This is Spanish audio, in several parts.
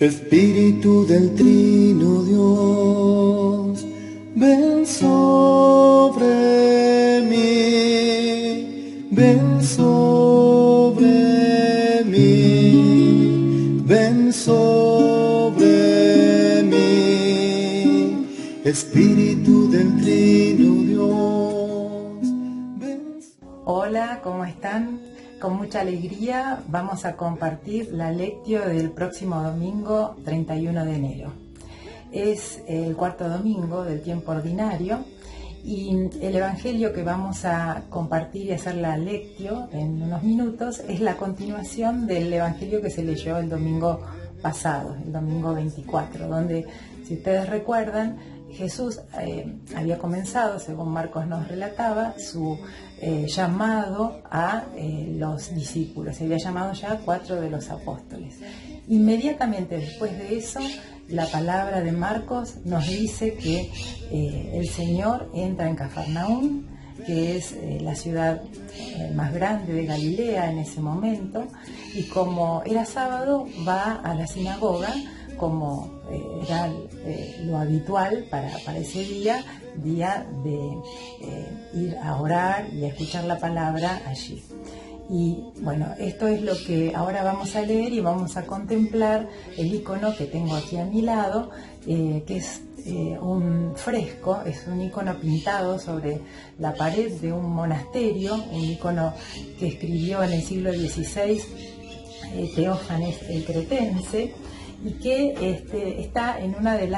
Espíritu del Trino Dios, ven sobre mí, ven sobre mí, ven sobre mí. Espíritu del Trino Dios, ven sobre mí. Hola, ¿cómo están? Con mucha alegría vamos a compartir la lectio del próximo domingo 31 de enero. Es el cuarto domingo del tiempo ordinario y el evangelio que vamos a compartir y hacer la lectio en unos minutos es la continuación del evangelio que se leyó el domingo pasado, el domingo 24, donde, si ustedes recuerdan, Jesús había comenzado, según Marcos nos relataba, su llamado a los discípulos. Se había llamado ya a 4 de los apóstoles. Inmediatamente después de eso, la palabra de Marcos nos dice que el Señor entra en Cafarnaúm, que es la ciudad más grande de Galilea en ese momento, y como era sábado, va a la sinagoga, como era lo habitual para ese día de ir a orar y a escuchar la palabra allí. Y bueno, esto es lo que ahora vamos a leer y vamos a contemplar el icono que tengo aquí a mi lado, que es un fresco, es un icono pintado sobre la pared de un monasterio, un icono que escribió en el siglo XVI Teófanes el Cretense, y que está en una de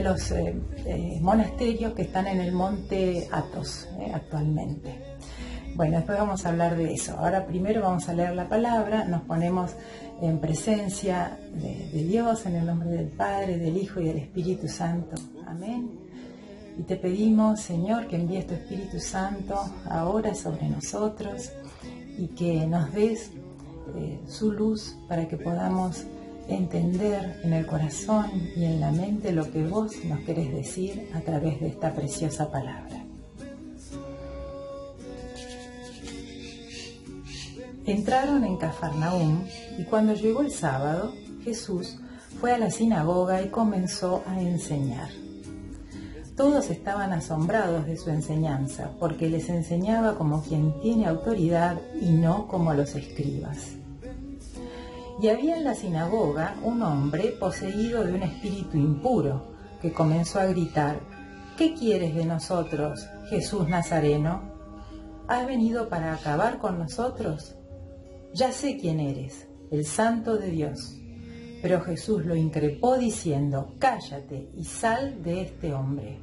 los monasterios que están en el monte Athos actualmente. Bueno, después vamos a hablar de eso. Ahora primero vamos a leer la palabra, nos ponemos en presencia de Dios, en el nombre del Padre, del Hijo y del Espíritu Santo. Amén. Y te pedimos, Señor, que envíes tu Espíritu Santo ahora sobre nosotros y que nos des su luz para que podamos entender en el corazón y en la mente lo que vos nos querés decir a través de esta preciosa palabra. Entraron en Cafarnaúm y cuando llegó el sábado, Jesús fue a la sinagoga y comenzó a enseñar. Todos estaban asombrados de su enseñanza, porque les enseñaba como quien tiene autoridad y no como los escribas. Y había en la sinagoga un hombre poseído de un espíritu impuro, que comenzó a gritar: ¿Qué quieres de nosotros, Jesús Nazareno? ¿Has venido para acabar con nosotros? Ya sé quién eres, el Santo de Dios. Pero Jesús lo increpó diciendo: Cállate y sal de este hombre.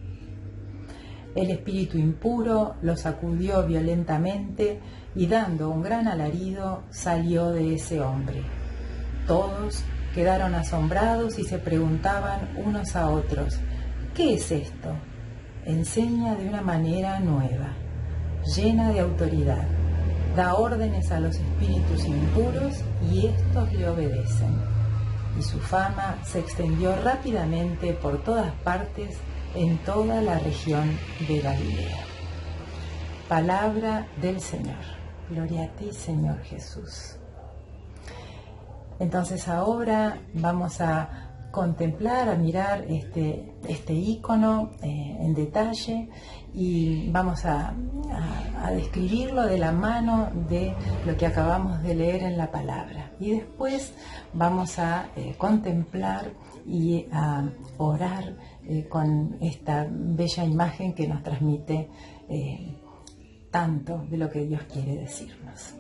El espíritu impuro lo sacudió violentamente y, dando un gran alarido, salió de ese hombre. Todos quedaron asombrados y se preguntaban unos a otros: ¿qué es esto? Enseña de una manera nueva, llena de autoridad. Da órdenes a los espíritus impuros y estos le obedecen. Y su fama se extendió rápidamente por todas partes en toda la región de Galilea. Palabra del Señor. Gloria a ti, Señor Jesús. Entonces ahora vamos a contemplar, a mirar este ícono en detalle y vamos a describirlo de la mano de lo que acabamos de leer en la palabra. Y después vamos a contemplar y a orar con esta bella imagen que nos transmite tanto de lo que Dios quiere decirnos.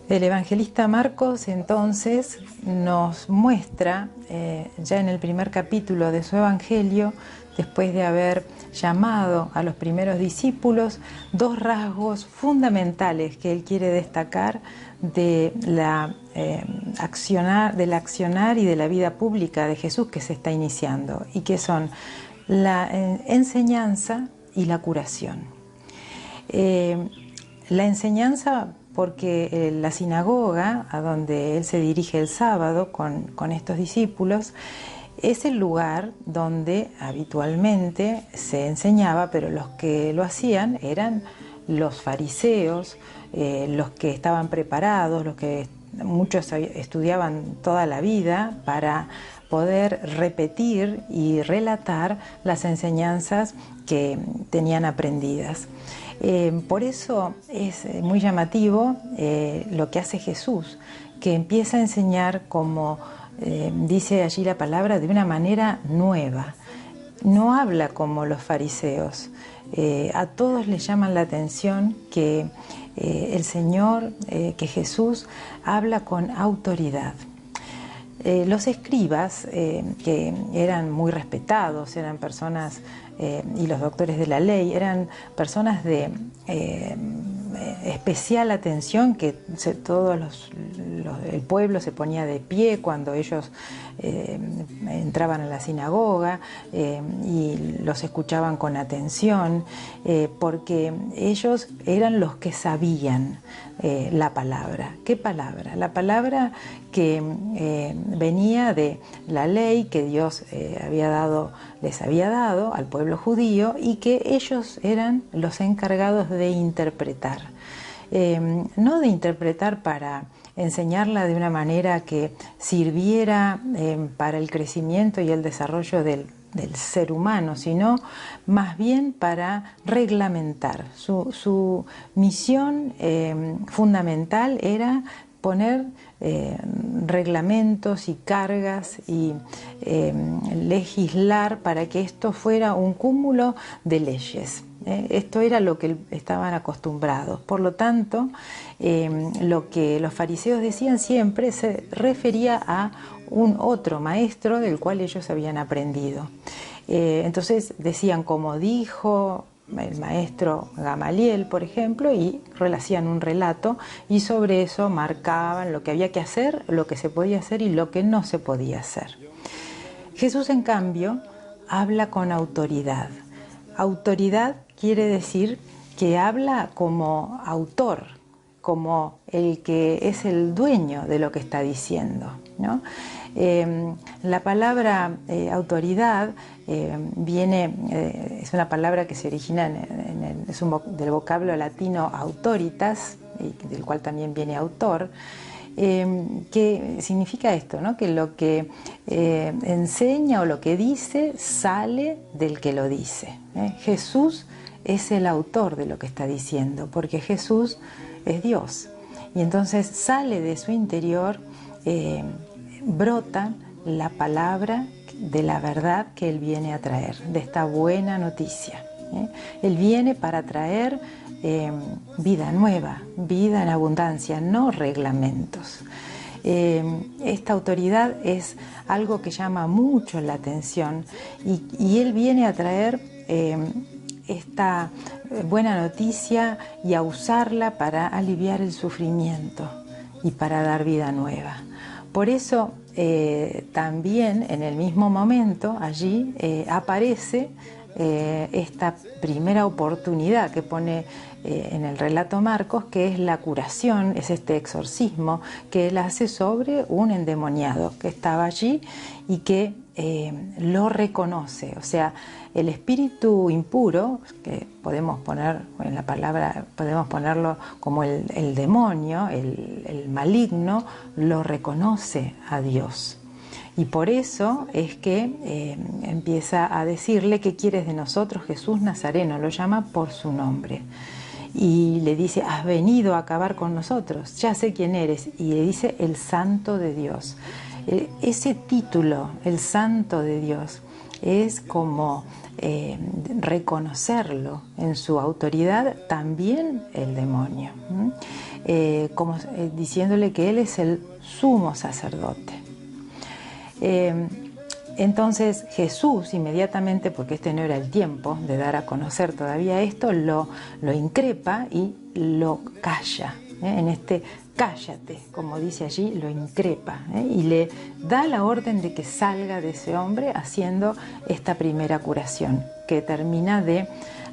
El evangelista Marcos entonces nos muestra, ya en el primer capítulo de su evangelio, después de haber llamado a los primeros discípulos, 2 rasgos fundamentales que él quiere destacar del accionar y de la vida pública de Jesús que se está iniciando, y que son la enseñanza y la curación. La enseñanza, porque la sinagoga, a donde él se dirige el sábado con estos discípulos, es el lugar donde habitualmente se enseñaba, pero los que lo hacían eran los fariseos, los que estaban preparados, los que muchos estudiaban toda la vida para poder repetir y relatar las enseñanzas que tenían aprendidas. Por eso es muy llamativo lo que hace Jesús, que empieza a enseñar, como dice allí la palabra, de una manera nueva. No habla como los fariseos. A todos les llaman la atención que el Señor, que Jesús, habla con autoridad. Los escribas, que eran muy respetados, eran personas, y los doctores de la ley, eran personas de especial atención, que el pueblo se ponía de pie cuando ellos entraban a la sinagoga, y los escuchaban con atención, porque ellos eran los que sabían la palabra. ¿Qué palabra? La palabra que venía de la ley que Dios les había dado al pueblo judío, y que ellos eran los encargados de interpretar. No de interpretar para enseñarla de una manera que sirviera para el crecimiento y el desarrollo del ser humano, sino más bien para reglamentar. Su misión fundamental era poner reglamentos y cargas y legislar para que esto fuera un cúmulo de leyes. Esto era lo que estaban acostumbrados. Por lo tanto, lo que los fariseos decían siempre se refería a un otro maestro del cual ellos habían aprendido. Entonces decían, como dijo el maestro Gamaliel, por ejemplo, y hacían un relato, y sobre eso marcaban lo que había que hacer, lo que se podía hacer y lo que no se podía hacer. Jesús, en cambio, habla con autoridad. Autoridad quiere decir que habla como autor, como el que es el dueño de lo que está diciendo, ¿no? La palabra autoridad es una palabra que se origina del vocablo latino autoritas, del cual también viene autor, que significa esto, ¿no? Que lo que enseña o lo que dice sale del que lo dice. Jesús es el autor de lo que está diciendo, porque Jesús es Dios, y entonces sale de su interior, brota la palabra de la verdad que Él viene a traer, de esta buena noticia. Él viene para traer vida nueva, vida en abundancia, no reglamentos. Esta autoridad es algo que llama mucho la atención, y Él viene a traer esta buena noticia y a usarla para aliviar el sufrimiento y para dar vida nueva. Por eso también en el mismo momento allí aparece esta primera oportunidad que pone en el relato Marcos, que es la curación, es este exorcismo que él hace sobre un endemoniado que estaba allí y que lo reconoce. O sea, el espíritu impuro, que podemos poner en la palabra, podemos ponerlo como el demonio, el maligno, lo reconoce a Dios. Y por eso es que empieza a decirle: ¿qué quieres de nosotros, Jesús Nazareno? Lo llama por su nombre. Y le dice: has venido a acabar con nosotros, ya sé quién eres. Y le dice: el Santo de Dios. Ese título, el Santo de Dios, es como reconocerlo en su autoridad también el demonio, como diciéndole que Él es el sumo sacerdote. Entonces Jesús inmediatamente, porque este no era el tiempo de dar a conocer todavía esto, lo increpa y lo calla. En este cállate, como dice allí, lo increpa, y le da la orden de que salga de ese hombre, haciendo esta primera curación, que termina de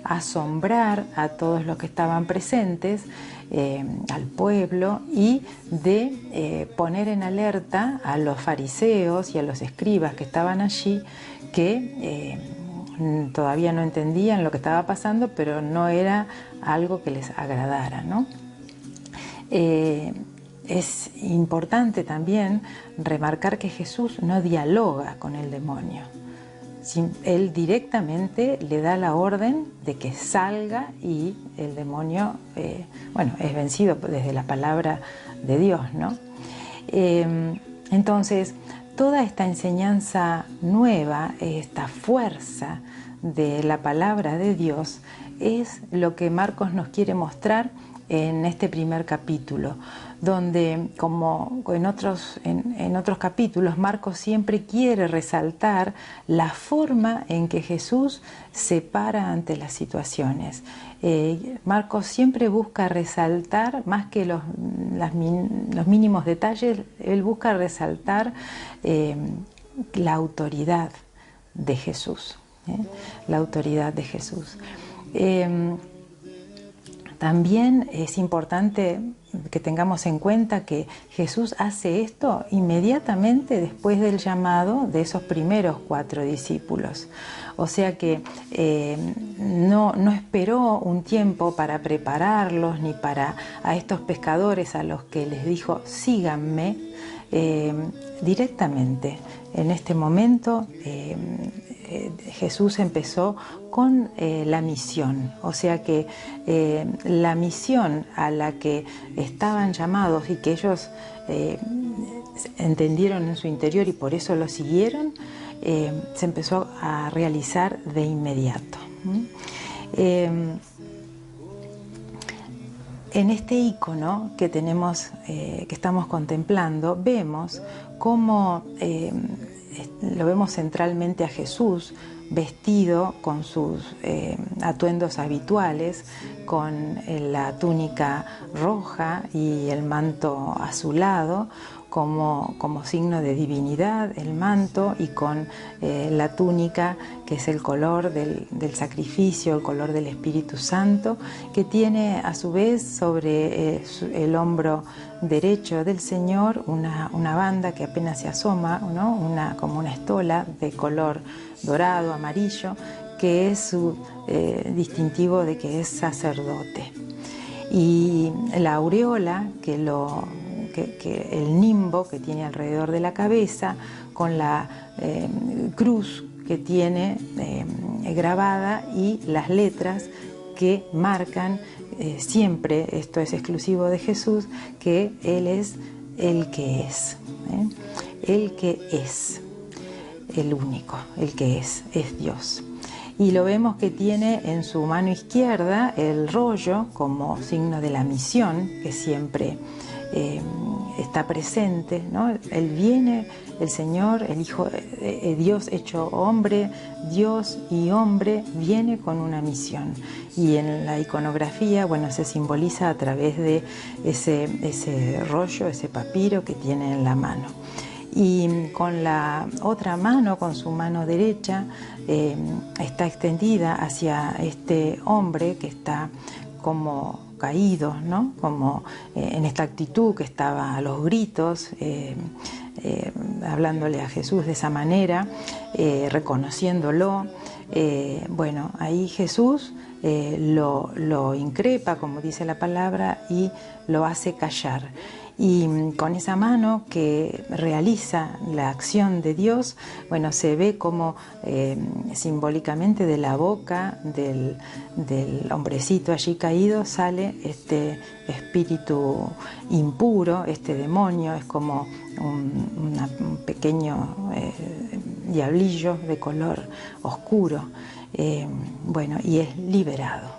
asombrar a todos los que estaban presentes, al pueblo, y de poner en alerta a los fariseos y a los escribas que estaban allí, que todavía no entendían lo que estaba pasando, pero no era algo que les agradara, ¿no? Es importante también remarcar que Jesús no dialoga con el demonio. Él directamente le da la orden de que salga y el demonio, es vencido desde la palabra de Dios, ¿no? Entonces, toda esta enseñanza nueva, esta fuerza de la palabra de Dios, es lo que Marcos nos quiere mostrar en este primer capítulo, donde, como en otros capítulos, Marcos siempre quiere resaltar la forma en que Jesús se para ante las situaciones. Marcos siempre busca resaltar, más que los mínimos detalles, él busca resaltar la autoridad de Jesús, la autoridad de Jesús. También es importante que tengamos en cuenta que Jesús hace esto inmediatamente después del llamado de esos primeros 4 discípulos. O sea que no esperó un tiempo para prepararlos, ni para a estos pescadores a los que les dijo, síganme, directamente. En este momento Jesús empezó con la misión, o sea que la misión a la que estaban llamados y que ellos entendieron en su interior y por eso lo siguieron, se empezó a realizar de inmediato. En este icono que tenemos, que estamos contemplando, vemos cómo lo vemos centralmente a Jesús vestido con sus atuendos habituales, con la túnica roja y el manto azulado, como signo de divinidad, el manto, y con la túnica, que es el color del sacrificio, el color del Espíritu Santo, que tiene a su vez sobre el hombro derecho del Señor una banda que apenas se asoma, ¿no? Como una estola de color dorado, amarillo, que es su distintivo de que es sacerdote. Y la aureola, que el nimbo que tiene alrededor de la cabeza, con la cruz que tiene grabada y las letras que marcan siempre, esto es exclusivo de Jesús, que Él es el que es, el que es, el único, el que es Dios. Y lo vemos que tiene en su mano izquierda el rollo como signo de la misión, que siempre está presente, ¿no? Él viene, el Señor, el Hijo, Dios hecho hombre, Dios y hombre, viene con una misión. Y en la iconografía, bueno, se simboliza a través de ese rollo, ese papiro que tiene en la mano. Y con la otra mano, con su mano derecha, está extendida hacia este hombre que está como caído, ¿no? Como en esta actitud, que estaba a los gritos, hablándole a Jesús de esa manera, reconociéndolo. Bueno, ahí Jesús lo increpa, como dice la palabra, y lo hace callar. Y con esa mano que realiza la acción de Dios, bueno, se ve como simbólicamente de la boca del hombrecito allí caído sale este espíritu impuro, este demonio, es como un pequeño diablillo de color oscuro, bueno, y es liberado.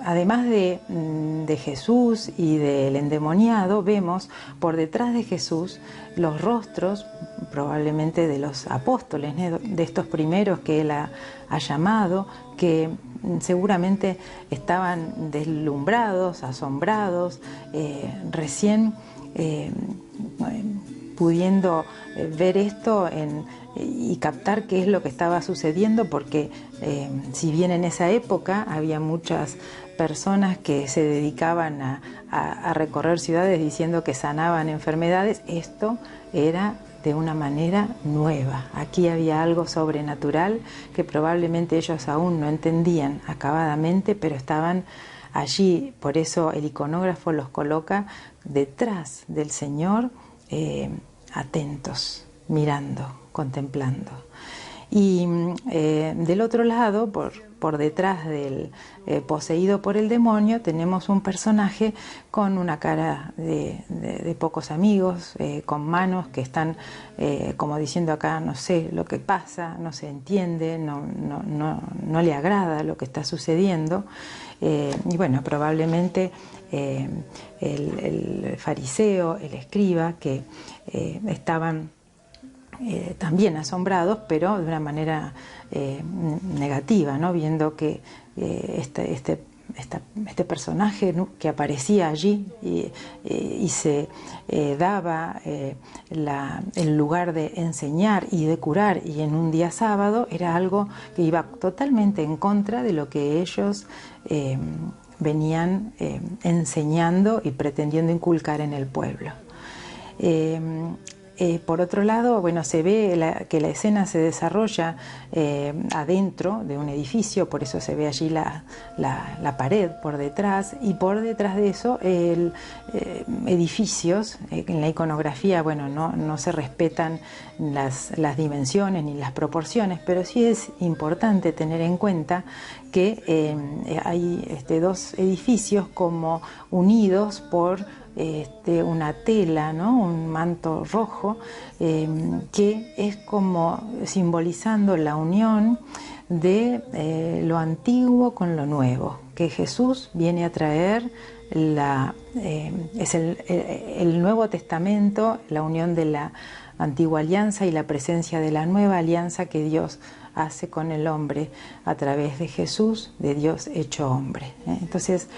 Además de Jesús y del endemoniado, vemos por detrás de Jesús los rostros probablemente de los apóstoles, de estos primeros que él ha llamado, que seguramente estaban deslumbrados, asombrados, recién pudiendo ver esto y captar qué es lo que estaba sucediendo, porque si bien en esa época había muchas personas que se dedicaban a recorrer ciudades diciendo que sanaban enfermedades, esto era de una manera nueva. Aquí había algo sobrenatural que probablemente ellos aún no entendían acabadamente, pero estaban allí, por eso el iconógrafo los coloca detrás del Señor, atentos, mirando, contemplando. Y del otro lado, por detrás del poseído por el demonio, tenemos un personaje con una cara de pocos amigos, con manos que están como diciendo acá, no sé lo que pasa, no se entiende, no le agrada lo que está sucediendo. Y bueno, probablemente el fariseo, el escriba, que estaban también asombrados, pero de una manera negativa, ¿no? Viendo que este personaje, ¿no?, que aparecía allí y se daba el lugar de enseñar y de curar, y en un día sábado, era algo que iba totalmente en contra de lo que ellos venían enseñando y pretendiendo inculcar en el pueblo. Por otro lado, bueno, se ve que la escena se desarrolla adentro de un edificio, por eso se ve allí la pared por detrás, y por detrás de eso edificios. En la iconografía, bueno, no se respetan las dimensiones ni las proporciones, pero sí es importante tener en cuenta que hay dos edificios como unidos por una tela, ¿no?, un manto rojo, que es como simbolizando la unión de lo antiguo con lo nuevo, que Jesús viene a traer es el Nuevo Testamento, la unión de la antigua alianza y la presencia de la nueva alianza que Dios hace con el hombre a través de Jesús, de Dios hecho hombre. Entonces,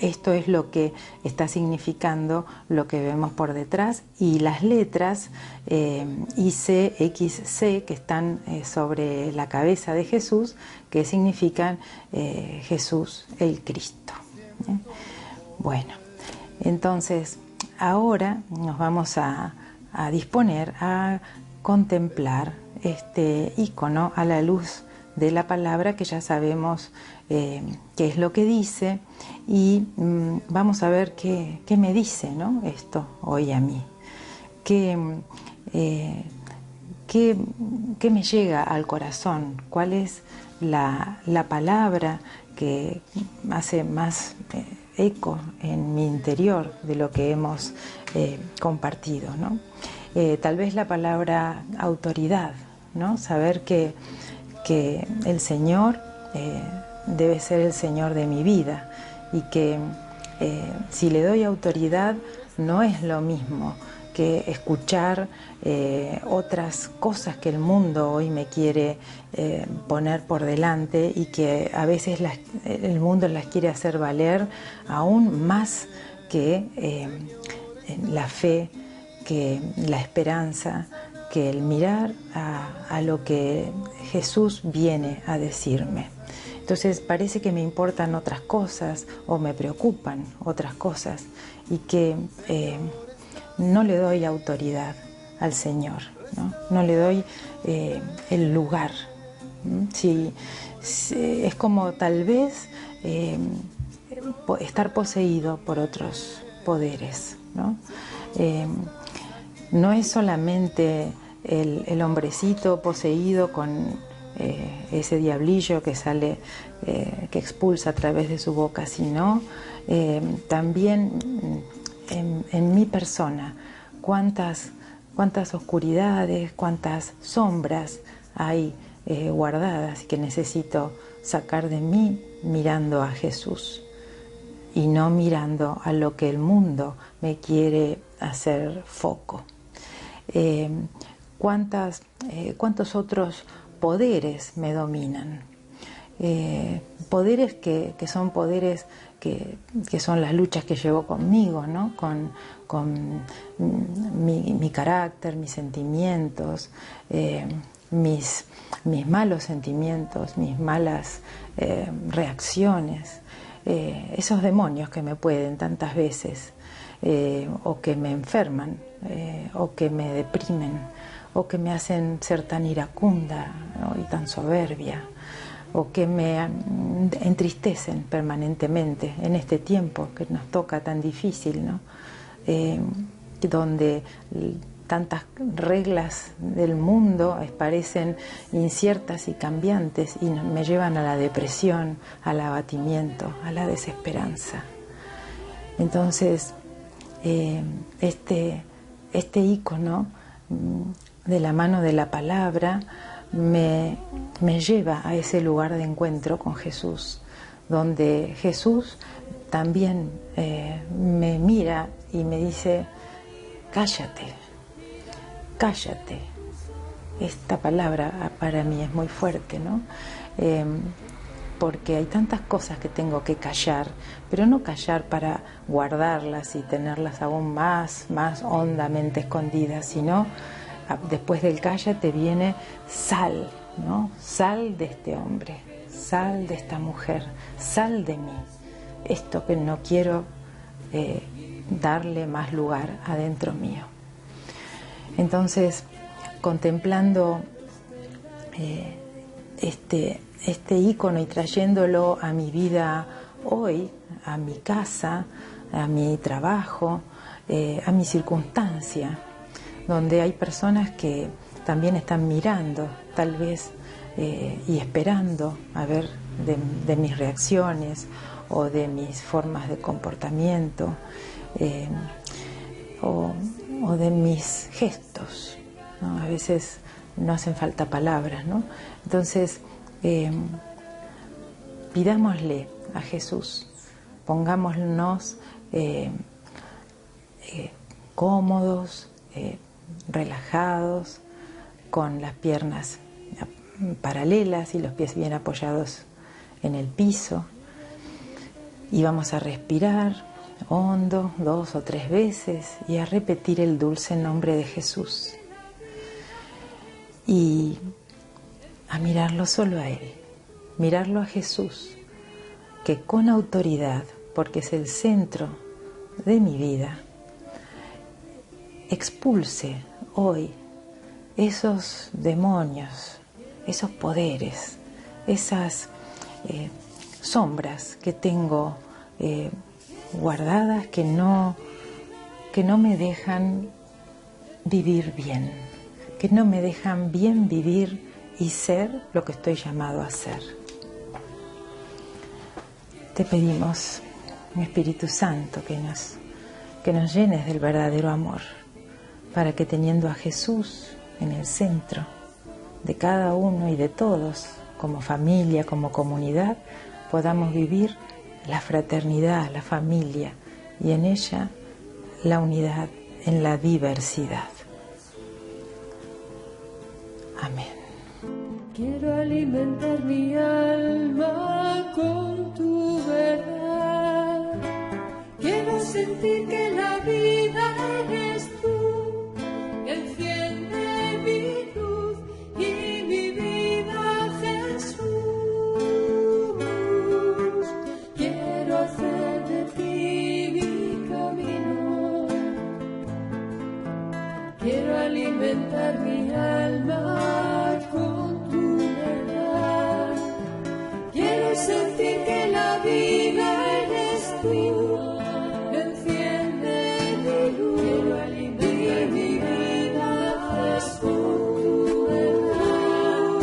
esto es lo que está significando lo que vemos por detrás, y las letras IC, XC, que están sobre la cabeza de Jesús, que significan Jesús el Cristo. Bueno, entonces ahora nos vamos a disponer a contemplar este icono a la luz de la palabra, que ya sabemos qué es lo que dice, y vamos a ver qué me dice, ¿no?, esto hoy a mí. ¿Qué me llega al corazón? ¿Cuál es la palabra que hace más eco en mi interior de lo que hemos compartido, ¿no? Tal vez la palabra autoridad, ¿no? Saber que el Señor debe ser el Señor de mi vida, y que si le doy autoridad no es lo mismo que escuchar otras cosas que el mundo hoy me quiere poner por delante, y que a veces el mundo las quiere hacer valer aún más que la fe, que la esperanza, que el mirar a lo que Jesús viene a decirme. Entonces parece que me importan otras cosas, o me preocupan otras cosas, y que no le doy autoridad al Señor, no le doy el lugar. Si es como tal vez estar poseído por otros poderes, ¿no? No es solamente el hombrecito poseído con ese diablillo que sale, que expulsa a través de su boca, sino también en mi persona, cuántas oscuridades, cuántas sombras hay guardadas, que necesito sacar de mí mirando a Jesús, y no mirando a lo que el mundo me quiere hacer foco. ¿Cuántos otros poderes me dominan? Poderes que son poderes que son las luchas que llevo conmigo, ¿no? Con mi carácter, mis sentimientos, mis malos sentimientos, mis malas reacciones, esos demonios que me pueden tantas veces, o que me enferman, o que me deprimen, o que me hacen ser tan iracunda, ¿no?, y tan soberbia. o que me entristecen permanentemente en este tiempo que nos toca tan difícil, ¿no? Donde tantas reglas del mundo parecen inciertas y cambiantes y me llevan a la depresión, al abatimiento, a la desesperanza. Entonces, este ícono de la mano de la palabra me lleva a ese lugar de encuentro con Jesús, donde Jesús también me mira y me dice: cállate, cállate. Esta palabra para mí es muy fuerte, ¿no? Porque hay tantas cosas que tengo que callar, pero no callar para guardarlas y tenerlas aún más hondamente escondidas, sino después del cállate viene sal, ¿no? Sal de este hombre, sal de esta mujer, sal de mí. Esto que no quiero darle más lugar adentro mío. Entonces, contemplando este ícono y trayéndolo a mi vida hoy, a mi casa, a mi trabajo, a mi circunstancia, donde hay personas que también están mirando, tal vez, y esperando a ver de mis reacciones o de mis formas de comportamiento, o de mis gestos, ¿no? A veces no hacen falta palabras, ¿no? Entonces, pidámosle a Jesús, pongámonos cómodos, relajados, con las piernas paralelas y los pies bien apoyados en el piso, y vamos a respirar hondo 2 o 3 veces y a repetir el dulce nombre de Jesús y a mirarlo solo a Él, mirarlo a Jesús, que con autoridad, porque es el centro de mi vida, expulse hoy esos demonios, esos poderes, esas sombras que tengo guardadas, que no me dejan vivir bien, que no me dejan bien vivir y ser lo que estoy llamado a ser. Te pedimos, Espíritu Santo, que nos llenes del verdadero amor, para que teniendo a Jesús en el centro de cada uno y de todos, como familia, como comunidad, podamos vivir la fraternidad, la familia, y en ella la unidad en la diversidad. Amén. Quiero alimentar mi alma con tu verdad. Quiero sentir que la vida eres tú. Enciende mi luz y mi vida, Jesús. Quiero hacer de ti mi camino. Quiero alimentar mi alma con tu verdad. Quiero sentir que la vida eres tú. Enciende mi luz y mi vida es con tu verdad.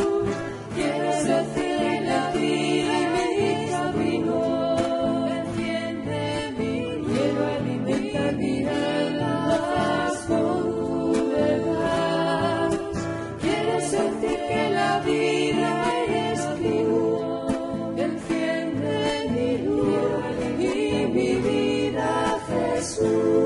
Quiero sentir la vida mi camino. Enciende mi luz. Quiero alimentar mi alma con tu verdad. Quiero sentir que la vida eres tú. Enciende mi luz y mi vida, Jesús.